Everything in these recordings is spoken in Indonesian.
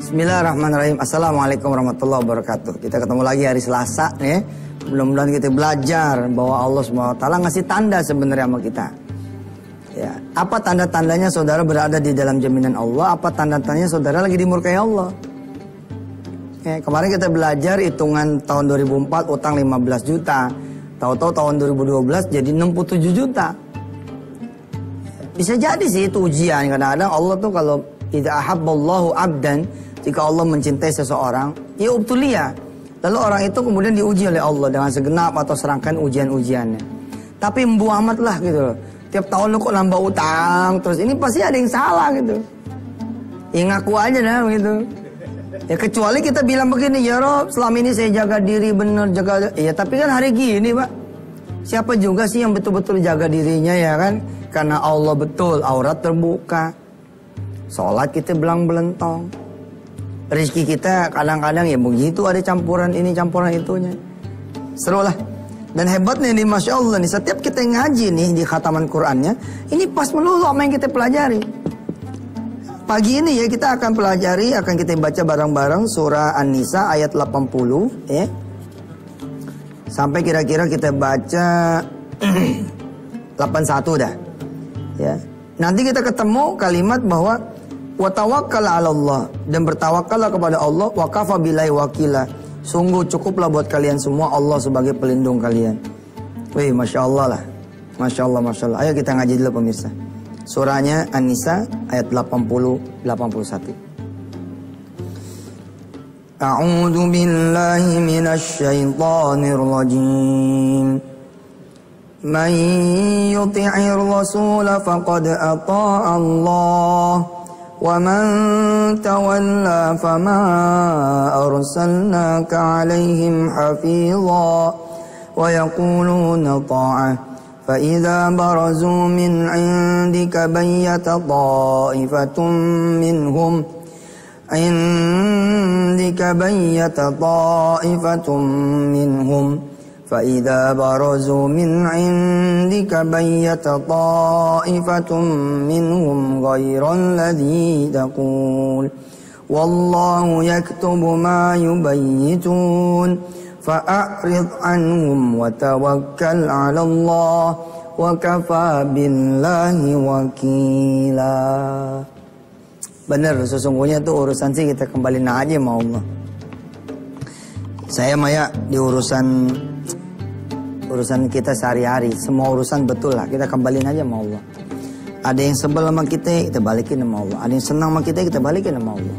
Bismillahirrahmanirrahim. Assalamualaikum warahmatullahi wabarakatuh. Kita ketemu lagi hari Selasa nih. Mudah-mudahan kita belajar bahwa Allah SWT ngasih tanda sebenarnya sama kita. Ya, apa tanda-tandanya saudara berada di dalam jaminan Allah? Apa tanda-tandanya saudara lagi dimurkai Allah? Ya, kemarin kita belajar hitungan tahun 2004 utang 15 juta. Tahu-tahu tahun 2012 jadi 67 juta. Bisa jadi sih itu ujian. Kadang-kadang Allah tuh kalau idza ahabballahu abdan, jika Allah mencintai seseorang, ya ubtulia. Lalu orang itu kemudian diuji oleh Allah dengan segenap atau serangkaian ujian-ujiannya. Tapi embu amat lah gitu loh. Tiap tahun lu kok nambah utang terus, ini pasti ada yang salah gitu. Ya ngaku aja dah gitu. Ya kecuali kita bilang begini, ya Rob selama ini saya jaga diri bener, jaga. Ya tapi kan hari gini Pak, siapa juga sih yang betul-betul jaga dirinya ya kan? Karena Allah betul aurat terbuka, sholat kita belang-belentong, rezeki kita kadang-kadang ya begitu, ada campuran ini campuran itunya. Seru lah. Dan hebatnya nih Masya Allah nih, setiap kita ngaji nih di khataman Qur'annya, ini pas melulu apa yang kita pelajari. Pagi ini ya kita akan pelajari, akan kita baca bareng-bareng surah An-Nisa ayat 80 ya. Sampai kira-kira kita baca 81 dah. Ya. Nanti kita ketemu kalimat bahwa wa tawakkal 'ala Allah, dan bertawakallah kepada Allah, wa kafa billahi wakila. Sungguh cukuplah buat kalian semua Allah sebagai pelindung kalian. Wih, Masya Allah lah. Masya Allah, Masya Allah. Ayo kita ngaji dulu pemirsa. Surahnya An-Nisa ayat 80-81. A'udzu billahi minasy syaithanir rajim. Man yuti'ir rasul faqad ata'a Allah. وَمَنْ تَوَلَّى فَمَا أَرْسَلْنَاكَ عَلَيْهِمْ حَفِيظًا وَيَقُولُونَ طَاعَةً فَإِذَا بَرَزُوا مِنْ عِنْدِكَ بَيَّتَ طَائِفَةٌ مِنْهُمْ فَإِذَا بَرَزُوا مِنْ عِنْدِكَ بَيَّتَ طَائِفَةٌ مِنْهُمْ غَيْرَ الَّذِي تَقُولُ وَاللَّهُ يَكْتُبُ مَا يُبَيِّتُونَ فَأَعْرِضْ عَنْهُمْ وَتَوَكَّلْ عَلَى اللَّهِ وَكَفَى بِاللَّهِ وَكِيلًا. Benar, sesungguhnya itu urusan sih kita kembaliin aja sama Allah. Saya Maya di urusan kita sehari-hari, semua urusan betul lah kita kembaliin aja sama Allah. Ada yang sebel sama kita balikin sama Allah. Ada yang senang sama kita balikin sama Allah.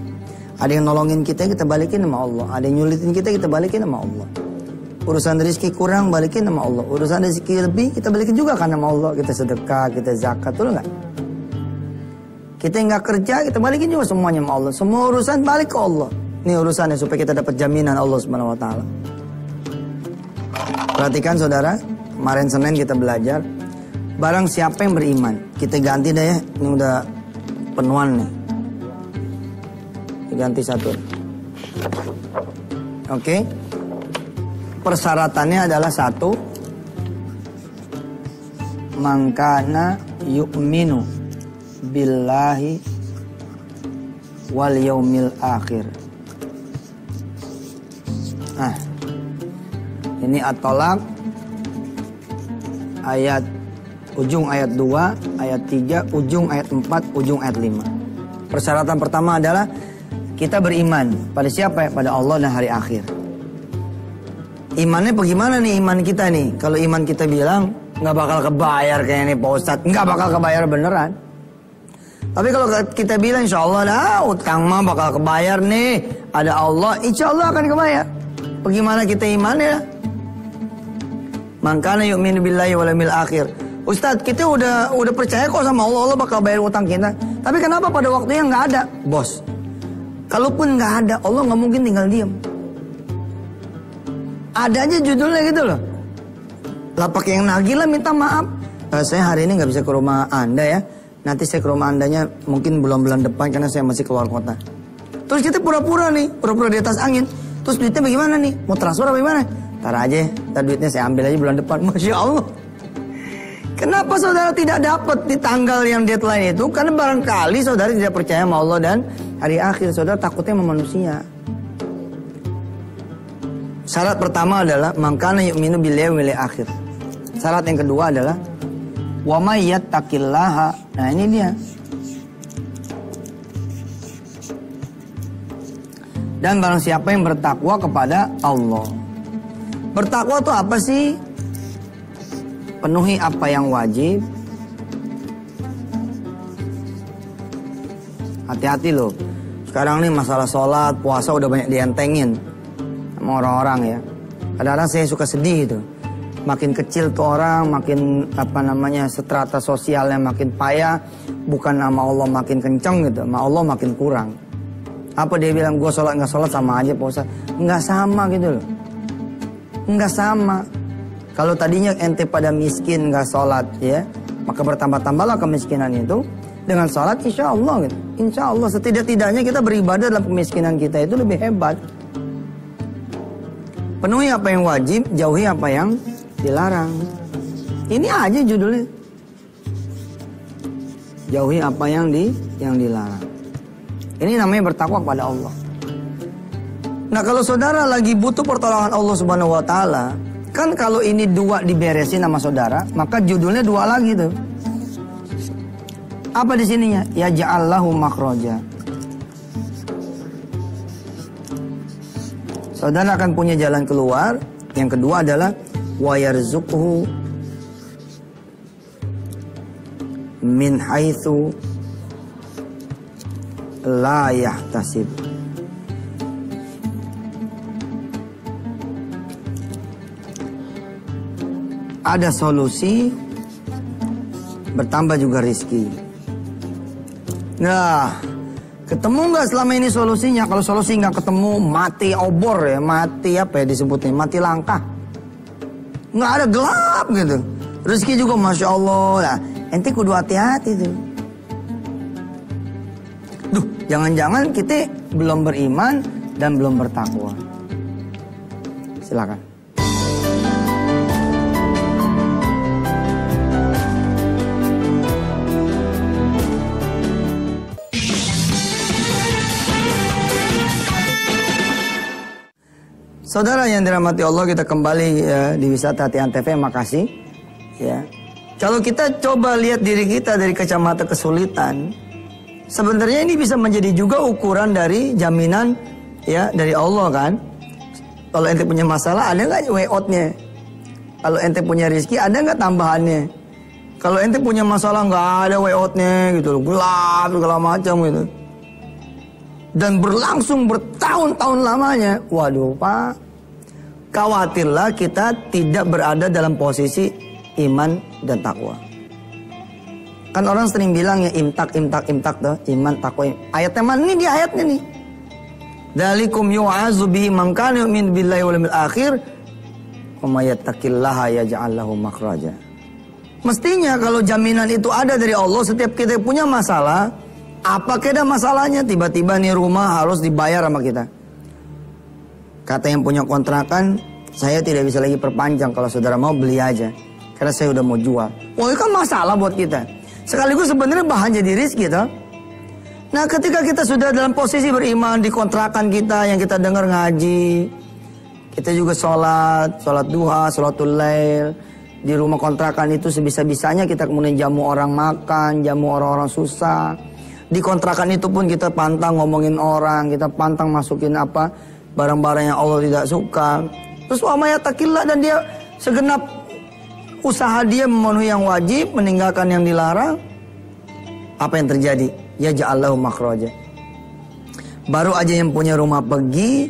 Ada yang nolongin kita balikin sama Allah. Ada yang nyulitin kita balikin sama Allah. Urusan rezeki kurang, balikin sama Allah. Urusan rezeki lebih, kita balikin juga kan sama Allah. Kita sedekah, kita zakat, betul nggak? Kita nggak kerja, kita balikin juga semuanya sama Allah. Semua urusan balik ke Allah. Ini urusannya supaya kita dapat jaminan Allah Subhanahu wa taala. Perhatikan saudara, kemarin Senin kita belajar barang siapa yang beriman. Kita ganti deh ya, ini udah penuhan nih. Ganti satu. Oke. Persyaratannya adalah satu, mangkana yu'minu billahi wal yaumil akhir. Nah, ini At-Tolak ayat ujung ayat 2, ayat 3, ujung ayat 4, ujung ayat 5. Persyaratan pertama adalah kita beriman pada siapa ya? Pada Allah dan hari akhir. Imannya bagaimana nih iman kita nih? Kalau iman kita bilang nggak bakal kebayar kayak ini Pak Ustadz, nggak bakal kebayar beneran. Tapi kalau kita bilang insya Allah lah utang mah bakal kebayar nih, ada Allah, insya Allah akan kebayar. Bagaimana kita imannya? Mangkana yu'minu billahi wal yaumil akhir. Ustadz, kita udah percaya kok sama Allah, Allah bakal bayar utang kita. Tapi kenapa pada waktunya nggak ada, bos? Kalaupun nggak ada, Allah nggak mungkin tinggal diam. Ada aja judulnya gitu loh. Lah pakai yang nagih lah minta maaf. Saya hari ini nggak bisa ke rumah Anda ya. Nanti saya ke rumah Andanya mungkin bulan-bulan depan karena saya masih keluar kota. Terus kita pura-pura nih, pura-pura di atas angin. Terus duitnya bagaimana nih? Mau transfer apa gimana? Ntar aja, ntar duitnya saya ambil aja bulan depan. Masya Allah. Kenapa saudara tidak dapat di tanggal yang deadline itu? Karena barangkali saudara tidak percaya sama Allah dan hari akhir. Saudara takutnya sama manusia. Syarat pertama adalah mangkana yu'minu billahi wal akhir. Syarat yang kedua adalah wa may yattaqillaha. Nah, ini dia. Dan barang siapa yang bertakwa kepada Allah. Bertakwa itu apa sih? Penuhi apa yang wajib. Hati-hati loh. Sekarang nih masalah sholat, puasa udah banyak dientengin sama orang-orang ya. Kadang-kadang saya suka sedih gitu. Makin kecil tuh orang, makin strata sosialnya makin payah. Bukan sama Allah makin kenceng gitu, sama Allah makin kurang. Apa dia bilang, gue sholat nggak sholat sama aja Pak Ustaz? Nggak sama gitu loh. Nggak sama. Kalau tadinya ente pada miskin nggak sholat ya, maka bertambah-tambahlah kemiskinan itu. Dengan sholat insya Allah gitu. Insya Allah setidak-tidaknya kita beribadah dalam kemiskinan kita itu lebih hebat. Penuhi apa yang wajib, jauhi apa yang dilarang. Ini aja judulnya. Jauhi apa yang dilarang. Ini namanya bertakwa kepada Allah. Nah, kalau saudara lagi butuh pertolongan Allah Subhanahu wa taala, kan kalau ini dua diberesin sama saudara, maka judulnya dua lagi tuh. Apa di sininya? Ya ja'allahu makhraja. Saudara akan punya jalan keluar. Yang kedua adalah wa yarzuqhu min haitsu la yahtasib. Ada solusi, bertambah juga rizki. Nah, ketemu nggak selama ini solusinya? Kalau solusi nggak ketemu, mati obor ya, mati apa ya disebutnya, mati langkah. Nggak ada, gelap gitu. Rezeki juga Masya Allah. Nah, ente kudu hati-hati tuh. Duh, jangan-jangan kita belum beriman dan belum bertakwa. Silakan. Saudara yang dirahmati Allah, kita kembali ya, di Wisata Hati Antv. Makasih ya. Kalau kita coba lihat diri kita dari kacamata kesulitan, sebenarnya ini bisa menjadi juga ukuran dari jaminan ya dari Allah kan. Kalau ente punya masalah, ada nggak way out-nya? Kalau ente punya rezeki, ada nggak tambahannya? Kalau ente punya masalah, nggak ada way out-nya gitu loh, gelap segala macam gitu. Dan berlangsung bertahun-tahun lamanya. Waduh Pak, khawatirlah kita tidak berada dalam posisi iman dan takwa. Kan orang sering bilang ya imtak tuh, iman takwa. Ayatnya mana nih, di ayatnya nih. Dzalikum yu'azu bihi man kana yu'minu billahi wal yawmil akhir wa may yattaqillaha yaj'al lahu makhraja. Mestinya kalau jaminan itu ada dari Allah, setiap kita punya masalah, apa keda masalahnya, tiba-tiba nih rumah harus dibayar sama kita. Kata yang punya kontrakan, saya tidak bisa lagi perpanjang, kalau saudara mau beli aja, karena saya udah mau jual. Wah, itu kan masalah buat kita. Sekaligus sebenarnya bahan jadi rizki toh. Nah, ketika kita sudah dalam posisi beriman di kontrakan kita yang kita dengar ngaji, kita juga sholat duha, sholatul lail. Di rumah kontrakan itu sebisa-bisanya kita kemudian jamu orang makan, jamu orang-orang susah. Di kontrakan itu pun kita pantang ngomongin orang, kita pantang masukin apa barang-barang yang Allah tidak suka. Terus wa may yattaqillah, dan dia segenap usaha dia memenuhi yang wajib, meninggalkan yang dilarang. Apa yang terjadi? Ya ja'allahu makhraja. Baru aja yang punya rumah pergi,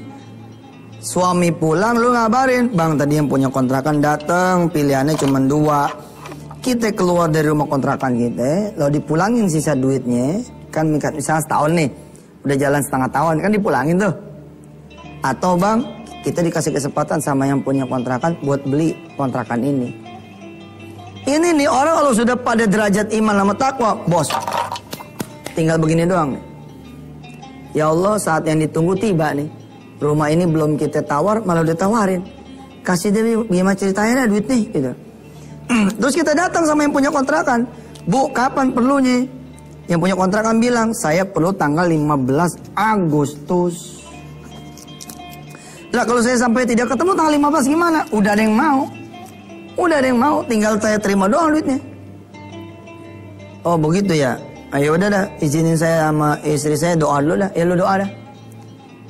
suami pulang, lu ngabarin, bang tadi yang punya kontrakan datang, pilihannya cuma 2. Kita keluar dari rumah kontrakan kita, lalu dipulangin sisa duitnya. Kan misalnya setahun nih, udah jalan setengah tahun, kan dipulangin tuh. Atau bang, kita dikasih kesempatan sama yang punya kontrakan buat beli kontrakan ini. Ini nih orang kalau sudah pada derajat iman sama takwa, bos, tinggal begini doang nih. Ya Allah, saat yang ditunggu tiba nih. Rumah ini belum kita tawar, malah udah tawarin. Kasih dia gimana ceritanya duit nih gitu. Terus kita datang sama yang punya kontrakan, Bu, kapan perlunya? Yang punya kontrakan bilang, saya perlu tanggal 15 Agustus. Lah kalau saya sampai tidak ketemu tanggal 15 gimana? Udah ada yang mau. Udah ada yang mau, tinggal saya terima doang duitnya. Oh begitu ya? Ayo udah dah, izinin saya sama istri saya doa dulu dah. Ya lu doa dah.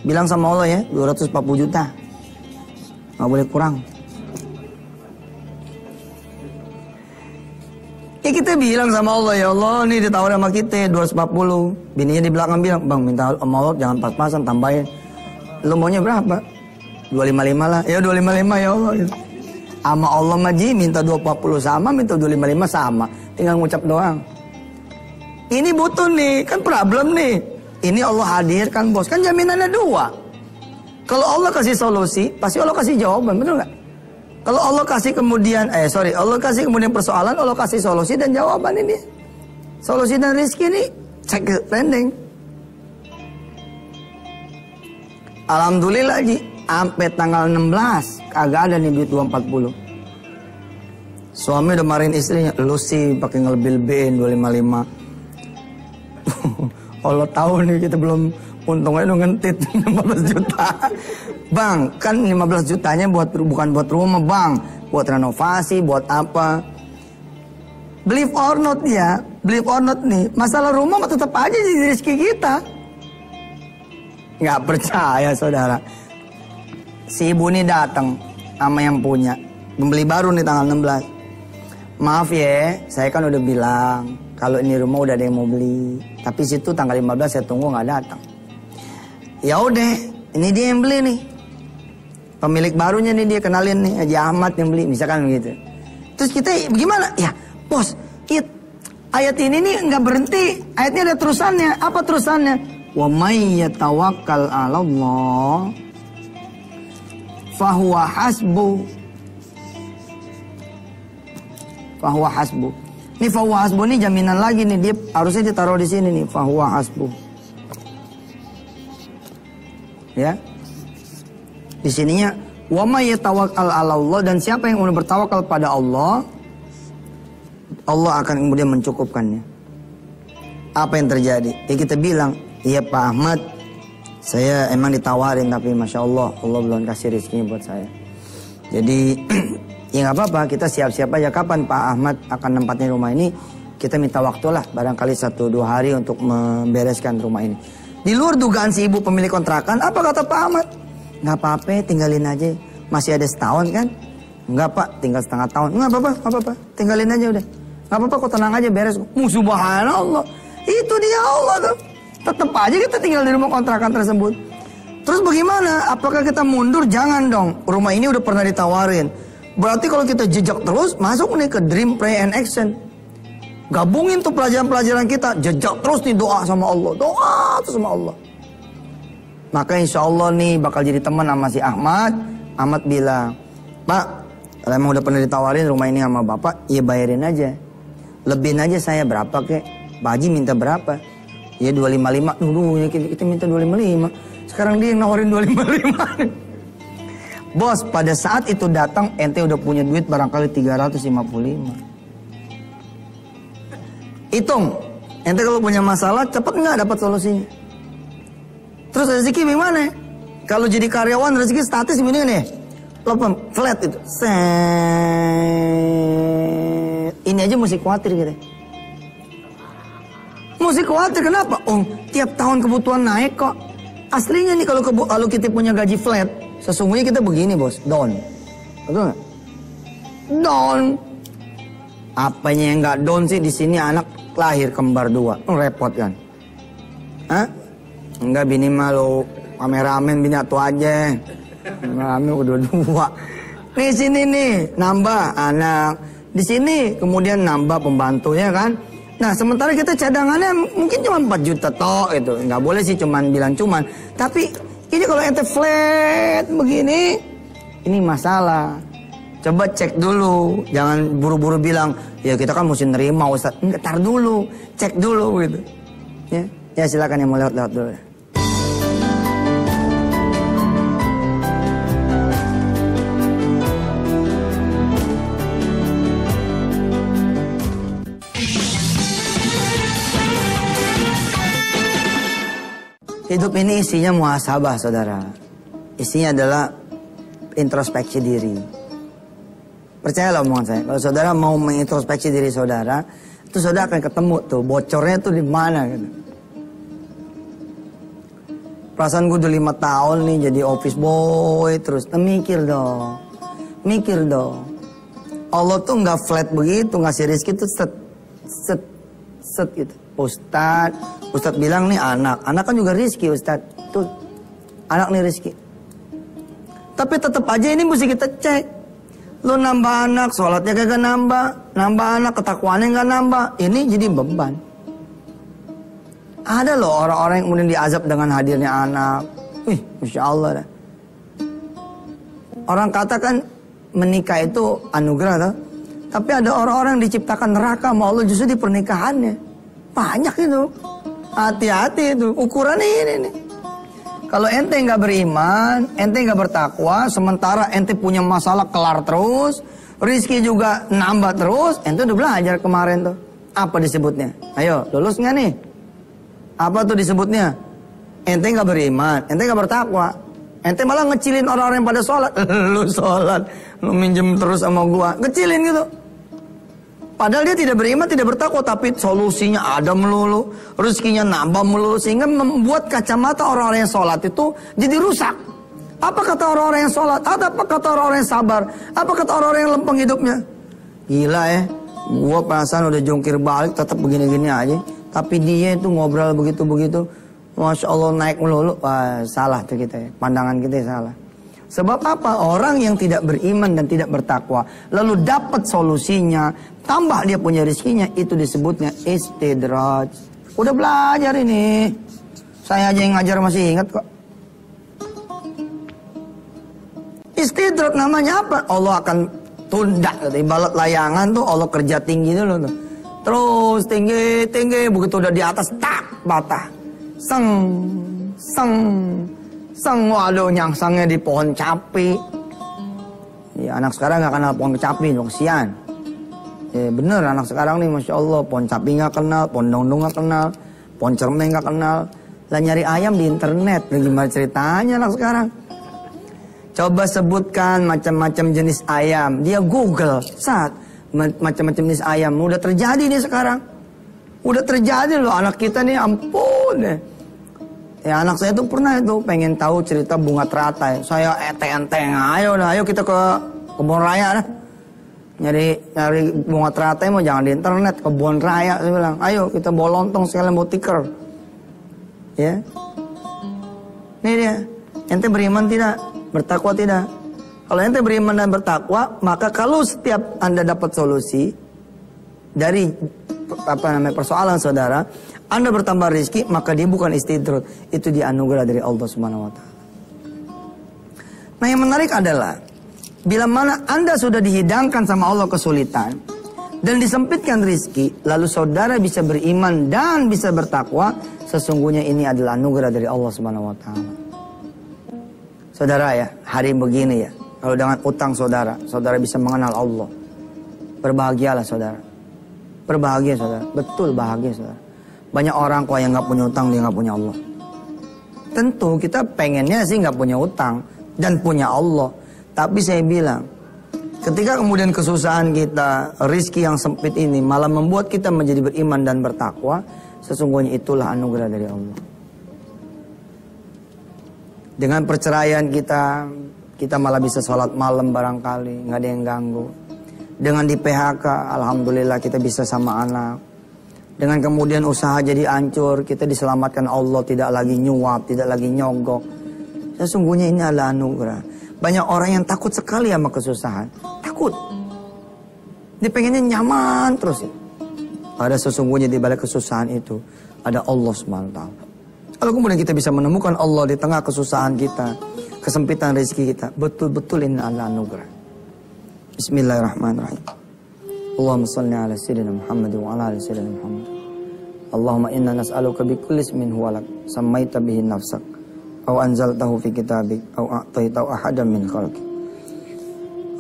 Bilang sama Allah ya, 240 juta. Nggak boleh kurang. Ya kita bilang sama Allah, ya Allah nih ditawar sama kita 240. Bininya di belakang bilang, bang minta sama Allah jangan pas-pasan, tambahin. Lu maunya berapa? 255 lah. Ya 255 ya Allah. Sama Allah maji minta 240 sama, minta 255 sama. Tinggal ngucap doang. Ini butuh nih, kan problem nih. Ini Allah hadirkan bos, kan jaminannya 2. Kalau Allah kasih solusi, pasti Allah kasih jawaban, betul nggak? Kalau Allah kasih kemudian, Allah kasih kemudian persoalan, Allah kasih solusi dan jawaban ini. Solusi dan rezeki ini cek pending. Alhamdulillah Ji, sampai tanggal 16 kagak ada nih duit 240. Suami udah marahin istrinya, lu sih pakai ngelbil-bilin 255. Allah tahu nih kita belum untungnya udah ngentit 15 juta. Bang, kan 15 jutanya bukan buat rumah bang, buat renovasi, buat apa. Believe or not ya, believe or not nih, masalah rumah tetap aja jadi rezeki kita. Nggak percaya saudara. Si ibu ini datang sama yang punya, membeli baru nih tanggal 16. Maaf ya, saya kan udah bilang kalau ini rumah udah ada yang mau beli, tapi situ tanggal 15 saya tunggu nggak datang. Ya udah, ini dia yang beli nih. Pemilik barunya nih dia kenalin nih, Haji Ahmad yang beli, misalkan begitu. Terus kita gimana? Ya, bos, ayat ini nih nggak berhenti. Ayatnya ada terusannya. Apa terusannya? Wa may yatawakkal 'ala Allah fahuwa hasbu. Fahuwa hasbu. Ini fahuwa hasbu nih jaminan lagi nih, dia harusnya ditaruh di sini nih, fahuwa hasbu. Ya. Di sininya wa may yatawakkal 'ala Allah, dan siapa yang udah bertawakal pada Allah, Allah akan kemudian mencukupkannya. Apa yang terjadi? Ya kita bilang, iya Pak Ahmad, saya emang ditawarin tapi Masya Allah, Allah belum kasih rezekinya buat saya. Jadi ya nggak apa-apa, kita siap-siap aja kapan Pak Ahmad akan nempatin rumah ini. Kita minta waktu lah, barangkali 1-2 hari untuk membereskan rumah ini. Di luar dugaan si ibu pemilik kontrakan, apa kata Pak Ahmad? Nggak apa-apa, tinggalin aja. Masih ada setahun kan? Nggak Pak, tinggal setengah tahun. Nggak apa-apa, tinggalin aja udah. Nggak apa-apa, kok tenang aja, beres. Subhanallah, itu dia Allah tuh. Tetap aja kita tinggal di rumah kontrakan tersebut. Terus bagaimana? Apakah kita mundur? Jangan dong. Rumah ini udah pernah ditawarin. Berarti kalau kita jejak terus, masuk nih ke dream, pray, and action. Gabungin tuh pelajaran-pelajaran kita. Jejak terus nih doa sama Allah. Doa terus sama Allah. Maka insya Allah nih bakal jadi teman sama si Ahmad. Ahmad bilang, Pak, kalau emang udah pernah ditawarin rumah ini sama Bapak, ya bayarin aja. Lebihin aja saya berapa kek. Pak Haji minta berapa? Ya 255. Dulu kita minta 255. Sekarang dia yang nawarin 255. Bos, pada saat itu datang ente udah punya duit barangkali 355. Hitung, ente kalau punya masalah cepet nggak dapat solusinya? Terus rezeki gimana? Kalau jadi karyawan rezeki statis begini nih. Lopem, flat itu. Set. Ini aja mesti khawatir gitu. Mesti khawatir kenapa? Oh, tiap tahun kebutuhan naik kok. Aslinya nih kalau kita punya gaji flat, sesungguhnya kita begini bos, down. Betul nggak? Down. Apanya yang nggak down sih? Di sini anak lahir kembar 2, repot kan? Hah? Enggak, bini malu kameramen bini atu aja. Kameramen udah 2. Nih sini nih nambah anak. Di sini kemudian nambah pembantunya kan. Nah sementara kita cadangannya mungkin cuma 4 juta toh itu. Nggak boleh sih cuman bilang cuman. Tapi ini kalau ente flat begini, ini masalah. Coba cek dulu. Jangan buru-buru bilang, ya kita kan mesti nerima Ustaz. Enggak, tar dulu. Cek dulu gitu. Ya silakan yang mau lewat-lewat dulu. Hidup ini isinya muhasabah, saudara. Isinya adalah introspeksi diri. Percayalah omongan saya. Kalau saudara mau mengintrospeksi diri saudara, itu saudara akan ketemu tuh bocornya tuh di mana gitu. Perasaan gue udah 5 tahun nih jadi office boy terus. Mikir dong. Mikir dong. Allah tuh nggak flat begitu, ngasih rezeki tuh set gitu. Ustadz bilang nih anak kan juga rezeki Ustadz. Tuh anak nih rezeki. Tapi tetap aja ini mesti kita cek. Lu nambah anak, sholatnya kagak nambah anak, ketakwaannya nggak nambah. Ini jadi beban. Ada loh orang-orang yang kemudian diazab dengan hadirnya anak. Wih, Masya Allah dah. Orang katakan menikah itu anugerah tuh. Tapi ada orang-orang yang diciptakan neraka sama Allah justru di pernikahannya. Banyak itu. Hati-hati itu. Ukurannya ini nih. Kalau ente nggak beriman, ente nggak bertakwa, sementara ente punya masalah kelar terus, rizki juga nambah terus, ente udah belajar kemarin tuh. Apa disebutnya? Ayo, lulus nggak nih? Apa tuh disebutnya? Ente nggak beriman, ente nggak bertakwa, ente malah ngecilin orang-orang yang pada sholat. Lu sholat, lu minjem terus sama gua, ngecilin gitu. Padahal dia tidak beriman, tidak bertakwa, tapi solusinya ada melulu, rezekinya nambah melulu, sehingga membuat kacamata orang-orang yang sholat itu jadi rusak. Apa kata orang-orang yang sholat? Apa kata orang-orang yang sabar? Apa kata orang-orang yang lempeng hidupnya? Gila ya, gua perasaan udah jungkir balik, tetap begini-gini aja. Tapi dia itu ngobrol begitu-begitu, Masya Allah naik melulu. Wah, salah tuh kita ya, pandangan kita salah. Sebab apa? Orang yang tidak beriman dan tidak bertakwa, lalu dapat solusinya, tambah dia punya rezekinya, itu disebutnya istidraj. Udah belajar ini. Saya aja yang ngajar masih ingat kok. Istidraj namanya apa? Allah akan tunda. Ibarat layangan tuh Allah kerja tinggi dulu tuh. Terus tinggi, begitu udah di atas, tak, patah. Waduh, nyangsangnya di pohon capi. Ya, anak sekarang gak kenal pohon capi, dong, kesian. Ya bener, anak sekarang nih Masya Allah, pohon capi gak kenal, pohon dongdong gak kenal, pohon cermai gak kenal. Lah nyari ayam di internet, gimana ceritanya anak sekarang? Coba sebutkan macam-macam jenis ayam, dia Google, saat macam-macam jenis ayam, udah terjadi nih sekarang. Udah terjadi loh, anak kita nih ampun ya. Ya anak saya tuh pernah itu pengen tahu cerita bunga teratai. Saya enteng, ayo kita ke kebun raya dah. Nyari bunga teratai mau jangan di internet, kebun raya saya bilang. Ayo kita bawa lontong sekalian bawa tikar. Ya. Ini dia. Ente beriman tidak? Bertakwa tidak? Kalau ente beriman dan bertakwa, maka kalau setiap Anda dapat solusi dari persoalan saudara, Anda bertambah rezeki, maka dia bukan istidraj, itu dia anugerah dari Allah Subhanahu wa taala. Nah, yang menarik adalah bila mana Anda sudah dihidangkan sama Allah kesulitan dan disempitkan rezeki, lalu saudara bisa beriman dan bisa bertakwa, sesungguhnya ini adalah anugerah dari Allah Subhanahu wa taala. Saudara ya, hari begini ya, kalau dengan utang saudara bisa mengenal Allah. Berbahagialah saudara. Berbahagia saudara, betul bahagia saudara. Banyak orang kok yang nggak punya utang, dia nggak punya Allah. Tentu kita pengennya sih nggak punya utang dan punya Allah. Tapi saya bilang, ketika kemudian kesusahan kita, rizki yang sempit ini malah membuat kita menjadi beriman dan bertakwa, sesungguhnya itulah anugerah dari Allah. Dengan perceraian kita malah bisa sholat malam barangkali, nggak ada yang ganggu. Dengan di PHK, alhamdulillah kita bisa sama anak. Dengan kemudian usaha jadi hancur, kita diselamatkan Allah, tidak lagi nyuap, tidak lagi nyogok. Sesungguhnya ini adalah anugerah. Banyak orang yang takut sekali sama kesusahan. Takut. Dia pengennya nyaman terus. Pada sesungguhnya di balik kesusahan itu ada Allah SWT. Kalau kemudian kita bisa menemukan Allah di tengah kesusahan kita, kesempitan rezeki kita, betul-betul ini adalah anugerah. Bismillahirrahmanirrahim. Allahumma salli ala sayyidina Muhammad wa ala ali sayyidina Muhammad. Allahumma inna nas'aluka bi kulli ismin huwa lak sammaita bihi nafsak aw anzaltahu fi kitabik aw a'taytahu ahadan min khalqik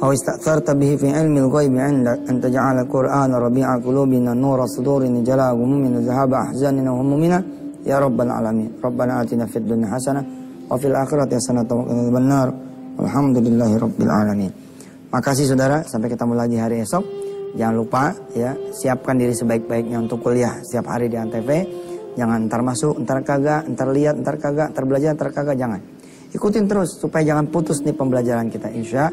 aw ista'tharta bihi fi ilmi al-ghaibi 'indak an taj'ala al-Qur'ana rabi'a qulubina nura sudurina jalaa ghumumina dhahaba ahzanina wa humumina ya rabbal alamin. Rabbana atina fid dunya hasanah wa fil akhirati hasanah wa qina adzabannar. Alhamdulillahirabbil alamin. Makasih saudara, sampai ketemu lagi hari esok. Jangan lupa ya, siapkan diri sebaik-baiknya untuk kuliah setiap hari di Antv. Jangan ntar masuk, ntar kagak, ntar lihat, ntar kagak, ntar belajar, ntar kagak, jangan. Ikutin terus supaya jangan putus nih pembelajaran kita, insya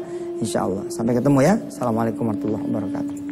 Allah. Sampai ketemu ya. Assalamualaikum warahmatullahi wabarakatuh.